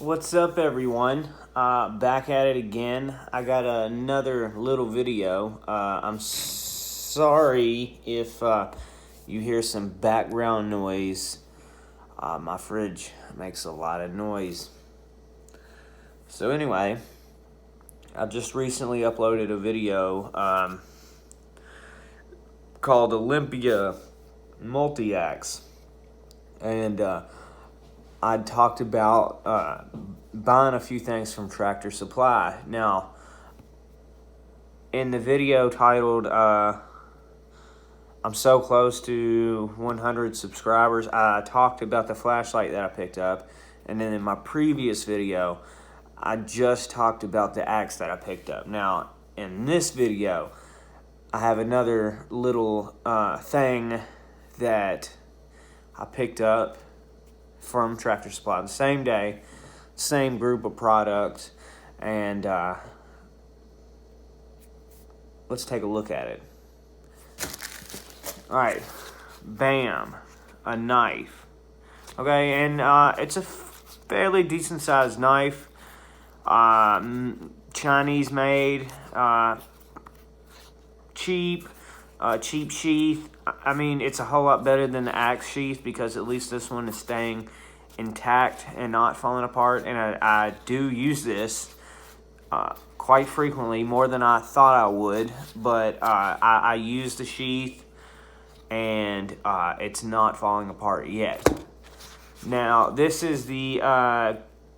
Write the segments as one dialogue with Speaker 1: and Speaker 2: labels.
Speaker 1: What's up, everyone? Back at it again. I got another little video. I'm sorry if you hear some background noise. My fridge makes a lot of noise. So anyway, I just recently uploaded a video called Olympia Multi-Axe. And I talked about buying a few things from Tractor Supply. Now, in the video titled I'm so close to 100 subscribers, I talked about the flashlight that I picked up. And then in my previous video, I just talked about the axe that I picked up. Now, in this video, I have another little thing that I picked up from Tractor Supply the same day, same group of products, and let's take a look at it. Alright, bam, a knife. Okay, and it's a fairly decent sized knife, Chinese made, cheap sheath. I mean, it's a whole lot better than the axe sheath because at least this one is staying intact and not falling apart. And I do use this quite frequently, more than I thought I would. But I use the sheath, and it's not falling apart yet. Now, this is the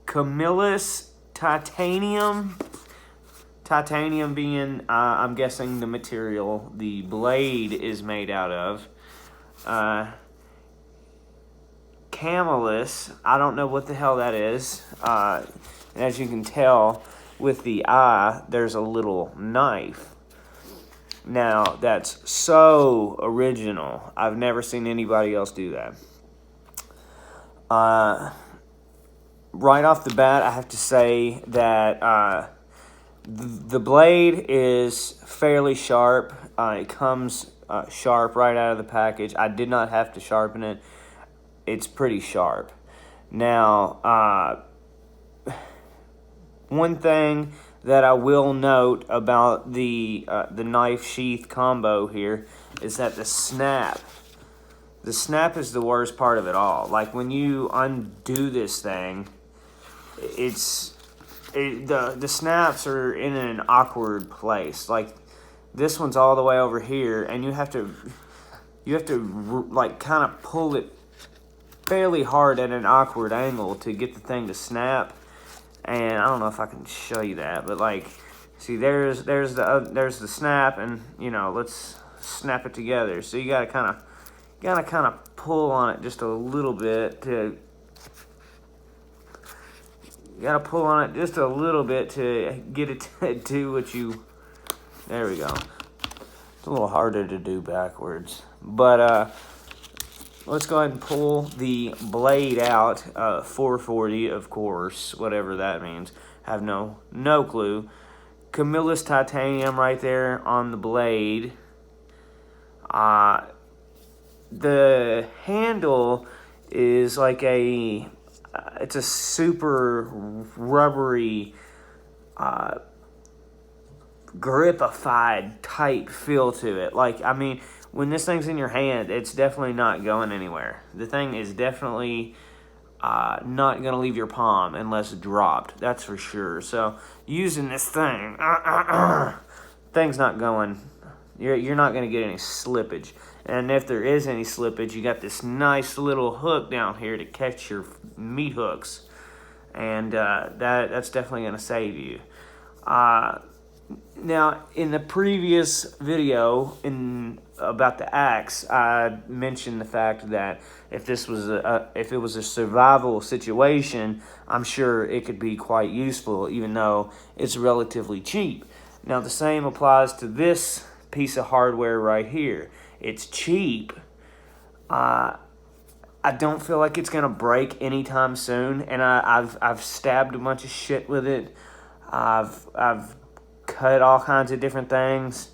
Speaker 1: Camillus titanium. Titanium being, I'm guessing, the material the blade is made out of. Camillus, I don't know what the hell that is. And as you can tell, with the eye, there's a little knife. Now, that's so original. I've never seen anybody else do that. Right off the bat, I have to say that the blade is fairly sharp. It comes sharp right out of the package. I did not have to sharpen it. It's pretty sharp. Now, one thing that I will note about the knife sheath combo here is that the snap is the worst part of it all. Like, when you undo this thing, the snaps are in an awkward place. Like, this one's all the way over here, and you have to like kind of pull it fairly hard at an awkward angle to get the thing to snap. And I don't know if I can show you that, but like, see, there's the snap, and let's snap it together. So you gotta kind of pull on it just a little bit to. You gotta pull on it just a little bit to get it to do what you. There we go. It's a little harder to do backwards, but let's go ahead and pull the blade out. 440, of course, whatever that means. Have no clue. Camillus titanium right there on the blade. The handle is like it's a super rubbery, gripified type feel to it. Like, I mean, when this thing's in your hand, it's definitely not going anywhere. The thing is definitely not going to leave your palm unless dropped. That's for sure. So, using this thing, thing's not going. You're not going to get any slippage. And if there is any slippage, you got this nice little hook down here to catch your meat hooks. And that's definitely going to save you. Now, in the previous video about the axe, I mentioned the fact that if it was a survival situation, I'm sure it could be quite useful, even though it's relatively cheap. Now, the same applies to this piece of hardware right here. It's cheap. I don't feel like it's gonna break anytime soon, and I've stabbed a bunch of shit with it. I've cut all kinds of different things.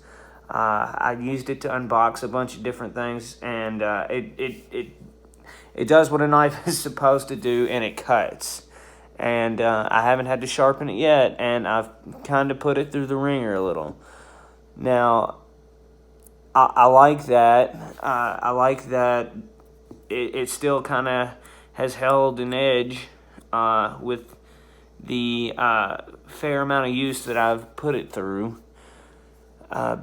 Speaker 1: I used it to unbox a bunch of different things, and it does what a knife is supposed to do, and it cuts. and I haven't had to sharpen it yet, and I've kind of put it through the ringer a little. Now, I like that. I like that it still kind of has held an edge with the fair amount of use that I've put it through. Now,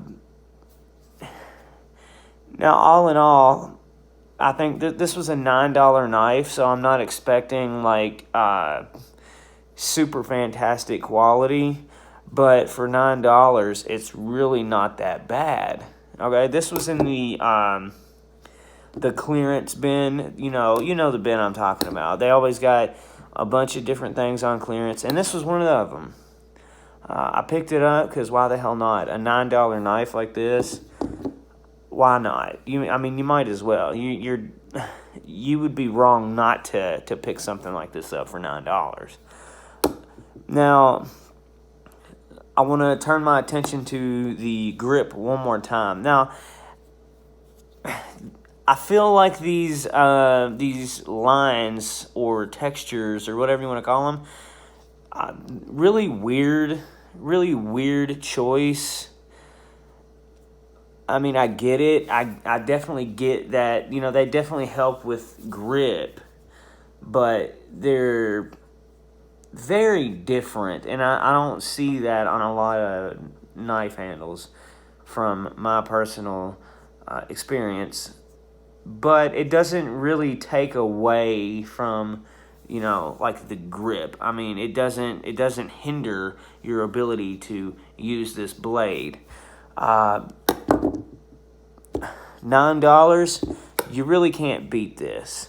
Speaker 1: all in all, I think that this was a $9 knife, so I'm not expecting like super fantastic quality, but for $9, it's really not that bad. Okay, this was in the clearance bin. You know the bin I'm talking about. They always got a bunch of different things on clearance, and this was one of them. I picked it up because why the hell not? A $9 knife like this, why not? You might as well. You would be wrong not to pick something like this up for $9. Now, I want to turn my attention to the grip one more time. Now, I feel like these lines or textures or whatever you want to call them, really weird choice. I mean, I get it. I definitely get that, they definitely help with grip, but they're very different, and I don't see that on a lot of knife handles from my personal experience. But it doesn't really take away from, like the grip. I mean, it doesn't hinder your ability to use this blade. $9, you really can't beat this.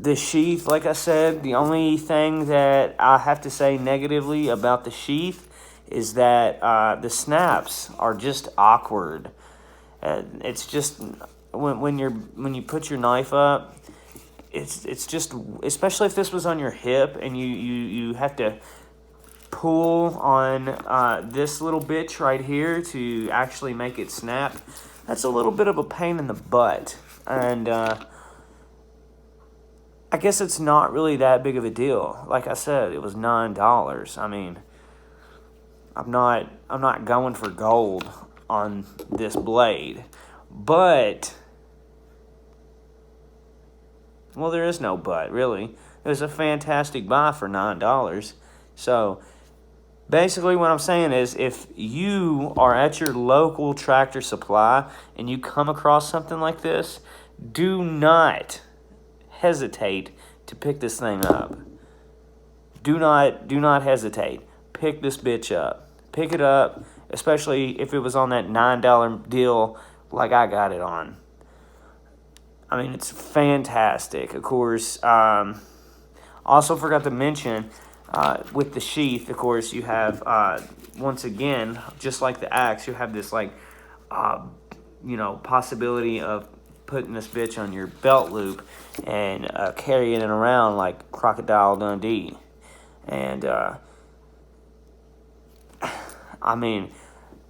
Speaker 1: The sheath, like I said, the only thing that I have to say negatively about the sheath is that the snaps are just awkward. It's just when you put your knife up, it's just, especially if this was on your hip and you have to pull on this little bitch right here to actually make it snap. That's a little bit of a pain in the butt, and I guess it's not really that big of a deal. Like I said, it was $9. I mean, I'm not going for gold on this blade, but, well, there is no but, really. It was a fantastic buy for $9. So, basically what I'm saying is, if you are at your local Tractor Supply and you come across something like this, do not hesitate to pick this thing up. Do not hesitate. Pick this bitch up. Pick it up, especially if it was on that $9 deal like I got it on. I mean, it's fantastic. Of course, also forgot to mention, with the sheath, of course, you have, once again, just like the axe, you have this, like, possibility of putting this bitch on your belt loop and carrying it around like Crocodile Dundee. And, I mean,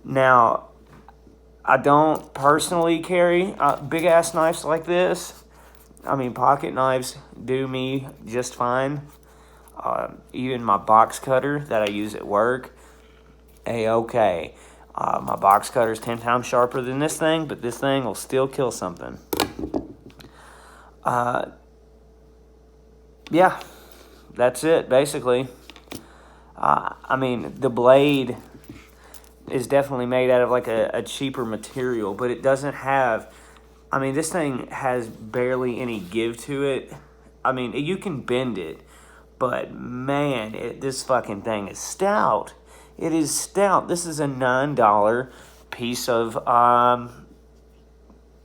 Speaker 1: now, I don't personally carry big-ass knives like this. I mean, pocket knives do me just fine. Even my box cutter that I use at work, A-okay. My box cutter is 10 times sharper than this thing, but this thing will still kill something. Yeah, that's it, basically. I mean, the blade is definitely made out of like a cheaper material, but it doesn't have, I mean, this thing has barely any give to it. I mean, you can bend it, but man, this fucking thing is stout. It is stout. This is a $9 piece of,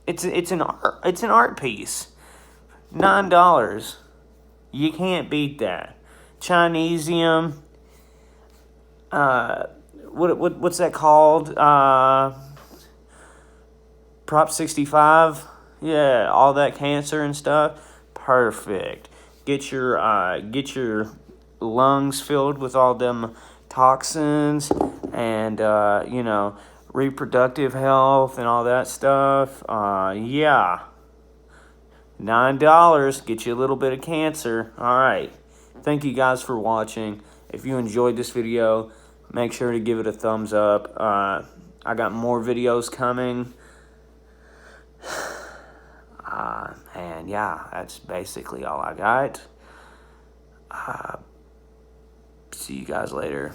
Speaker 1: it's an art piece. $9. You can't beat that. Chinesium, what's that called? Prop 65. Yeah, all that cancer and stuff. Perfect. Get your lungs filled with all them toxins and reproductive health and all that stuff. Yeah. $9, get you a little bit of cancer. All right. thank you guys for watching. If you enjoyed this video, make sure to give it a thumbs up. I got more videos coming. And yeah, that's basically all I got. See you guys later.